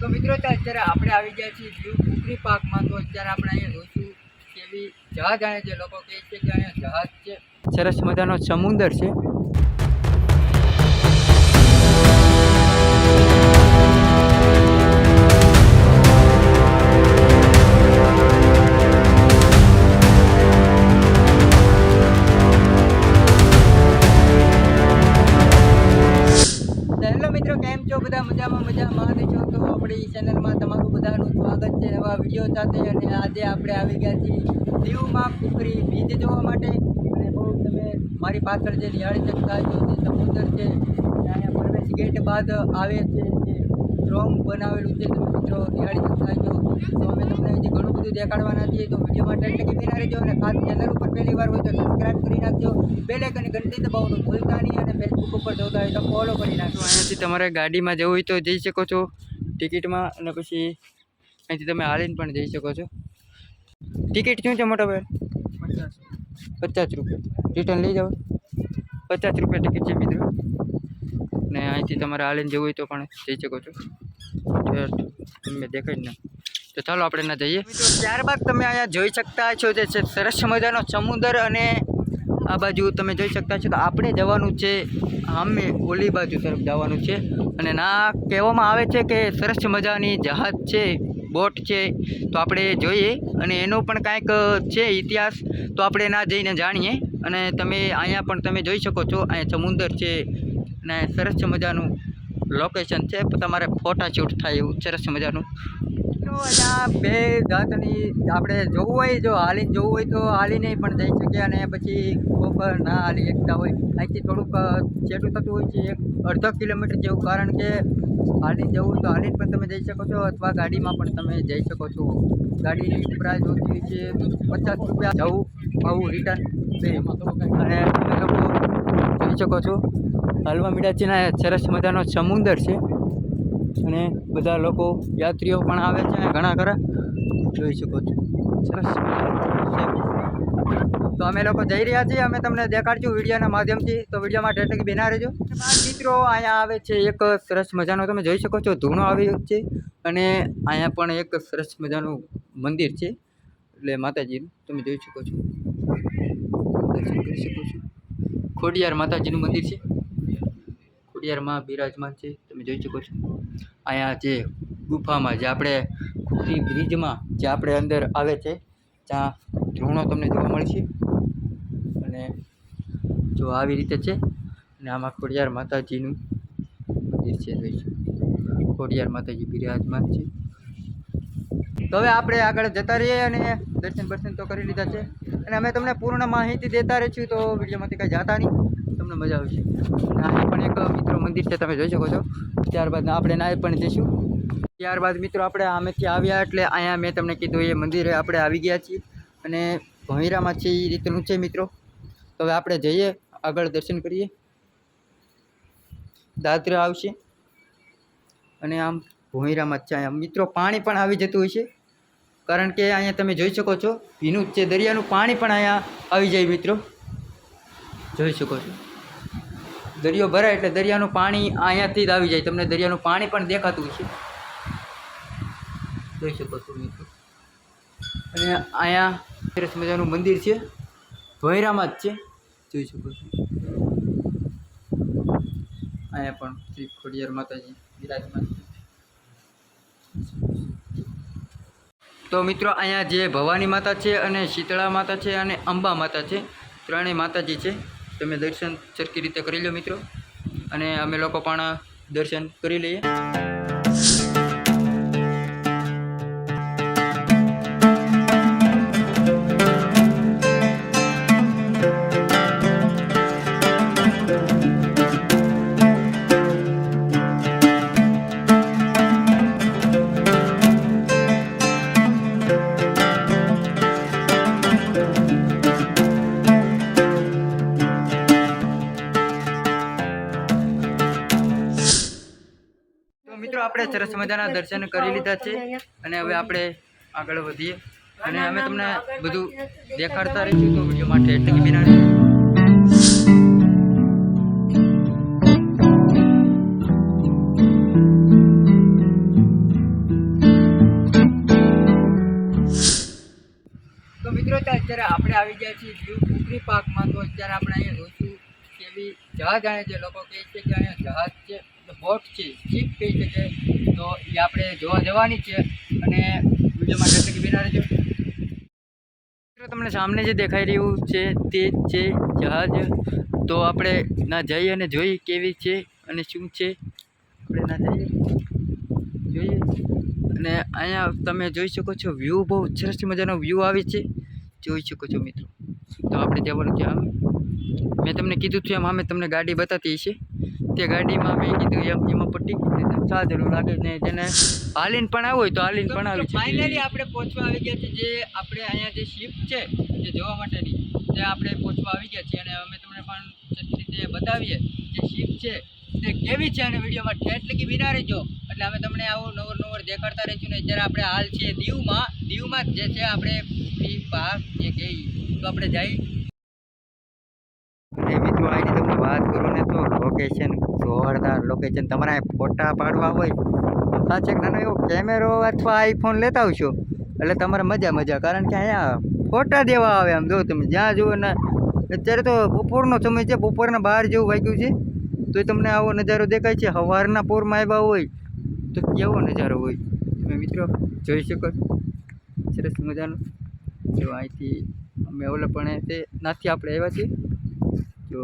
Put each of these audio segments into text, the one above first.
તો મિત્રો અત્યારે આપણે આવી ગયા છીએ દીવ કુકરી પાર્કમાં. તો અત્યારે આપણે અહીંયા જોઈશું કેવી જહાજ આવે છે. લોકો કહે છે કે અહીંયા જહાજ છે, સરસ મજાનો સમુદ્ર છે. હેલો મિત્રો, કેમ છો બધા? મજામાં છો? તો આપણી ચેનલમાં તમારું બધાનું સ્વાગત છે નવા વિડીયો સાથે. અને આજે આપણે આવી ગયા છીએ દીવમાં કુકરી બીચ જોવા માટે. અને બહુ તમે મારી પાછળ જે નિહાળી શકતા છો તે સમુદ્ર છે. અહીંયા પ્રવેશ ગેટ બાદ આવે છે જે ડ્રોમ બનાવેલું છે, તમે મિત્રો નિહાળી શકતા છો. તો અમે તમને હજી ઘણું બધું દેખાડવાના છીએ. તો વિડીયોમાં એટલે કે બિના રહેજો. અને ખાસ ચેનલ ઉપર પહેલી વાર હોય તો સબસ્ક્રાઈબ કરી નાખજો, બેલ આઇકન ઘંટી દબાવવાનું ભૂલતા નહીં. અને ફેસબુક ઉપર જોતા હોય તો ફોલો કરી નાખજો. અહીંયાથી તમારે ગાડીમાં જવું હોય તો જઈ શકો છો ટિકિટમાં, અને પછી અહીંથી તમે હાલીને પણ જઈ શકો છો. ટિકિટ શું છે મોટા ભાઈ? 50 રૂપિયા. રિટર્ન લઈ જાઓ. 50 રૂપિયા ટિકિટ છે મિત્રો. ને અહીંથી તમારે હાલીને જવું હોય તો પણ જઈ શકો છો. તમે દેખાય ને. તો ચાલો આપણે ના જઈએ મિત્રો. ત્યારબાદ તમે અહીંયા જોઈ શકતા છો જે છે સરસ મજાનો સમુદ્ર. અને આ બાજુ તમે જોઈ શકતા છો તો આપણે જવાનું છે આમે ઓલી બાજુ તરફ જવાનું છે. અને ના કહેવામાં આવે છે કે સરસ મજાની જહાજ છે, બોટ છે. તો આપણે જોઈએ અને એનો પણ કાંઈક છે ઇતિહાસ, તો આપણે ના જઈને જાણીએ. અને તમે અહીંયા પણ તમે જોઈ શકો છો, અહીંયા સમુદ્ર છે અને સરસ મજાનું લોકેશન છે. તમારે ફોટા શૂટ થાય એવું સરસ મજાનું. તો અહીંયા બે જાતની આપણે જોવું હોય, જો હાલીને જોવું હોય તો હાલીને પણ જઈ શકીએ. અને પછી કોક ના હાલી એકતા હોય, અહીંથી થોડુંક છેટું થતું હોય છે, 1.5 કિલોમીટર જેવું. કારણ કે હાલીને જવું હોય તો હાલીને પણ તમે જઈ શકો છો, અથવા ગાડીમાં પણ તમે જઈ શકો છો. ગાડીની પ્રાઇસ હોતી હોય છે 50 રૂપિયા જવું આવું રિટર્ન. અને તમે લોકો જોઈ શકો છો હાલવા મીડા છે ને સરસ મજાનો સમુદ્ર છે. અને બધા લોકો યાત્રીઓ પણ આવે છે અને ઘણા ખરા જોઈ શકો છો. સરસ. તો અમે લોકો જઈ રહ્યા છીએ, અમે તમને દેખાડશું વિડીયોના માધ્યમથી. તો વિડીયો માટે એટલે કે બેના રહેજો. મિત્રો અહીંયા આવે છે એક સરસ મજાનો, તમે જોઈ શકો છો ધૂણો આવી છે. અને અહીંયા પણ એક સરસ મજાનું મંદિર છે, એટલે માતાજીનું તમે જોઈ શકો છો, દર્શન કરી શકો છો. ખોડિયાર માતાજીનું મંદિર છે, ખોડિયારમાં બિરાજમાન છે, તમે જોઈ શકો છો. અહીંયા જે ગુફામાં જે આપણે કુકરી બ્રિજમાં જે આપણે અંદર આવે છે ત્યાં ધૂણો તમને જોવા મળશે. અને જો આવી રીતે છે. અને આમાં ખોડિયાર માતાજીનું મંદિર છે, જોઈશું ખોડિયાર માતાજી બિરાજમાન છે. તો હવે આપણે આગળ જતા રહીએ અને દર્શન તો કરી લીધા છે. અને અમે તમને પૂર્ણ માહિતી દેતા રહીશું, તો વિડીયોમાંથી કંઈ જાતા નહીં, તમને મજા આવશે. અને અહીં પણ એક મિત્રો મંદિર છે, તમે જોઈ શકો છો. ત્યારબાદ આપણે ના પણ જઈશું. ત્યારબાદ મિત્રો આપણે આમેથી આવ્યા એટલે અહીંયા મેં તમને કીધું એ મંદિરે આપણે આવી ગયા છીએ. અને ભોંયરામાં છે એ રીતનું છે મિત્રો. તો હવે આપણે જઈએ આગળ, દર્શન કરીએ. દાદરા આવશે અને આમ ભોંયરામાં જ છે. અહીંયા મિત્રો પાણી પણ આવી જતું હોય છે, કારણ કે અહીંયા તમે જોઈ શકો છો ભીનું જ છે. દરિયાનું પાણી પણ અહીંયા આવી જાય મિત્રો, જોઈ શકો છો. દરિયો ભરાય એટલે દરિયાનું પાણી અહીંયાથી જ આવી જાય. તમને દરિયાનું પાણી પણ દેખાતું છે, જોઈ શકો છો મિત્રો. અને અહીંયા સરસ મજાનું મંદિર છે, ભોંયરામાં જ છે, જોઈ શકો છો. અહીંયા પણ શ્રી ખોડિયાર માતાજી બિરાજમાન છે. તો મિત્રો અહીંયા જે ભવાની માતા છે, અને શીતળા માતા છે, અને અંબા માતા છે, ત્રણેય માતાજી છે. તમે દર્શન સરખી રીતે કરી લો મિત્રો. અને અમે લોકો પણ દર્શન કરી લઈએ. મિત્રો આપણે સરસ મજાના દર્શન કરી લીધા છે. અને હવે આપણે આગળ વધીએ અને અમે તમને બધું દેખાડતા રહીશું. તો વિડીયો માટે એટલે કે બિના અત્યારે આપણે આવી ગયા છીએ દીવ કુકરી પાર્કમાં. તો અત્યારે આપણે અહીંયા જોઈશું કેવી જહાજ અહીંયા જે લોકો કહે છે કે અહીંયા જહાજ છે, બોટ છે, શીપ કહી શકે, તો એ આપણે જોવા જવાની છે. અને વિડીયોમાં કેટલી બિના રહેજો. તમને સામને જે દેખાઈ રહ્યું છે તે છે જહાજ. તો આપણે ના જઈએ અને જોઈએ કેવી છે અને શું છે. આપણે ના જઈએ જોઈએ. અને અહીંયા તમે જોઈ શકો છો વ્યૂ, બહુ સરસ મજાનો વ્યૂ આવે છે, જોઈ શકો છો મિત્રો. તો આપણે જવાનું છે આમ. મેં તમને કીધું હતું એમ, અમે તમને ગાડી બતાતી છે. તે ગાડીમાં મેં કીધું એમ એમાં પટ્ટી સાદરું લાગે ને જેને હાલીને પણ આવું હોય તો હાલીને પણ આવી છે. ફાઇનલી આપણે પહોંચવા આવી ગયા છે જે આપણે અહીંયા જે શિપ છે જે જોવા માટેની, તે આપણે પહોંચવા આવી ગયા છીએ. અને અમે તમને પણ રીતે બતાવીએ જે શિપ છે તે કેવી છે. અને વિડીયોમાં ઠેઠ લગી બિના રહેજો, એટલે અમે તમને આવું નવર દેખાડતા રહીશું. ને અત્યારે આપણે હાલ છીએ દીવમાં જે છે આપણે કુકરી પાર્ક જે કહીએ, તો આપણે જઈ. અને મિત્રો આની તમને વાત કરું ને તો લોકેશન જોરદાર લોકેશન. તમારે ફોટા પાડવા હોય તો સાચે નાનો એવો કેમેરો અથવા આઈફોન લેતા આવશો એટલે તમારે મજા. કારણ કે અહીંયા ફોટા દેવા આવે. આમ જો તમે જ્યાં જુઓ ને, અત્યારે તો બપોરનો સમય છે, બપોરના 12 જેવું વાગ્યું છે, તો તમને આવો નજારો દેખાય છે. સવારના પોરમાં આવ્યા હોય તો કેવો નજારો હોય તમે મિત્રો જોઈ શકો. સરસ મજાનો જો અહીંથી અમે ઓલે પણ તે નાથી આપણે આવ્યા છીએ. જો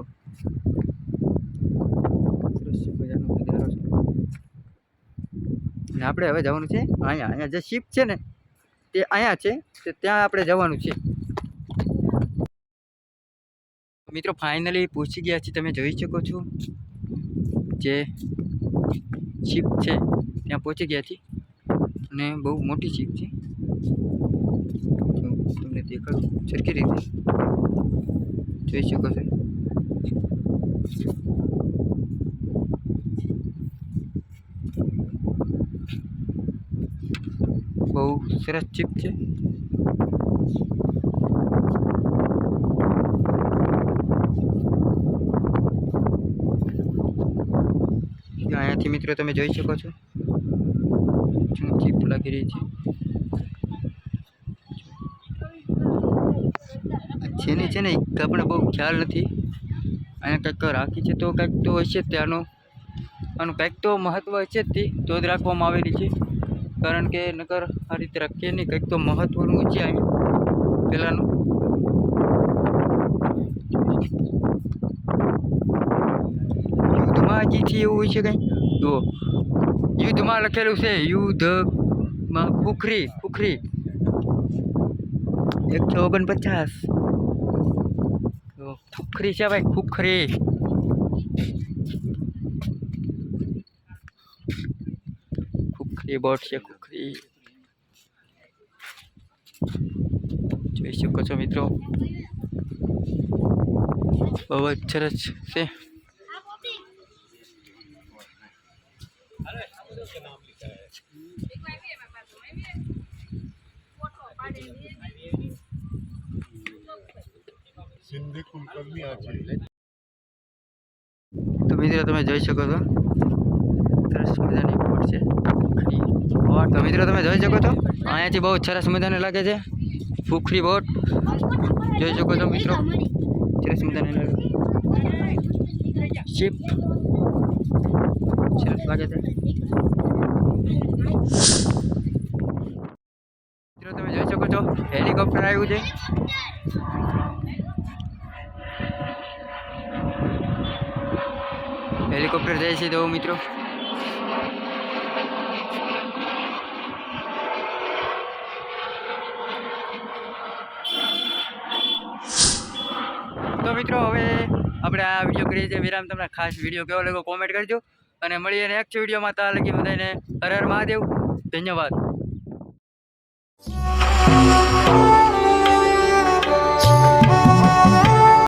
સરસ મજાનો નજારો છે. અને આપણે હવે જવાનું છે અહીંયા જે શિપ છે ને તે અહીંયા છે, તે ત્યાં આપણે જવાનું છે. મિત્રો ફાઇનલી પહોંચી ગયા છીએ. તમે જોઈ શકો છો જે શિપ છે ત્યાં પહોંચી ગયા છીએ. અને બહુ મોટી શિપ છે, તમને દેખાડું સરખી રીતે જોઈ શકો છો. બહુ સરસ શિપ છે. અહીંયાથી મિત્રો તમે જોઈ શકો છો શું ચીપ લાગી રહી છે ને આપણે બહુ ખ્યાલ નથી. અહીંયા કંઈક રાખી છે તો કંઈક તો હશે જ ત્યાંનું, આનું કંઈક તો મહત્ત્વ હશે જ તો જ રાખવામાં આવેલી છે. કારણ કે નકર આ રીતે રાખીએ નહીં, કંઈક તો મહત્ત્વનું છે અહીંયા પહેલાંનું. યુદ્ધમાં હજીથી એવું હોય છે કંઈ તો યુદ્ધમાં લખેલું છે યુદ્ધમાં ખુખરી 149 ખુખરી છે ભાઈ, ખુખરી બોટ છે. ખુખરી જોઈ શકો છો મિત્રો, બહુ જ સરસ છે. તો મિત્રો તમે જોઈ શકો છો સરસ મજાની બોટ છે. તો મિત્રો તમે જોઈ શકો છો અહીંયાથી બહુ સરસ મજાને લાગે છે ખુખરી બોટ. જોઈ શકો છો મિત્રો સરસ મજાને લાગે શિપ, સરસ લાગે છે. મિત્રો તમે જોઈ શકો છો હેલિકોપ્ટર આવ્યું છે. હેલિકોપ્ટર જાય છે તો મિત્રો હવે આપણે આ વિડીયો કરીએ છીએ વિરામ. તમને ખાસ વિડીયો કેવો લાગ્યો કોમેન્ટ કરજો અને મળીએ નેક્સ્ટ વિડીયોમાં. ત્યાં લગી બધાને હર હર મહાદેવ. ધન્યવાદ.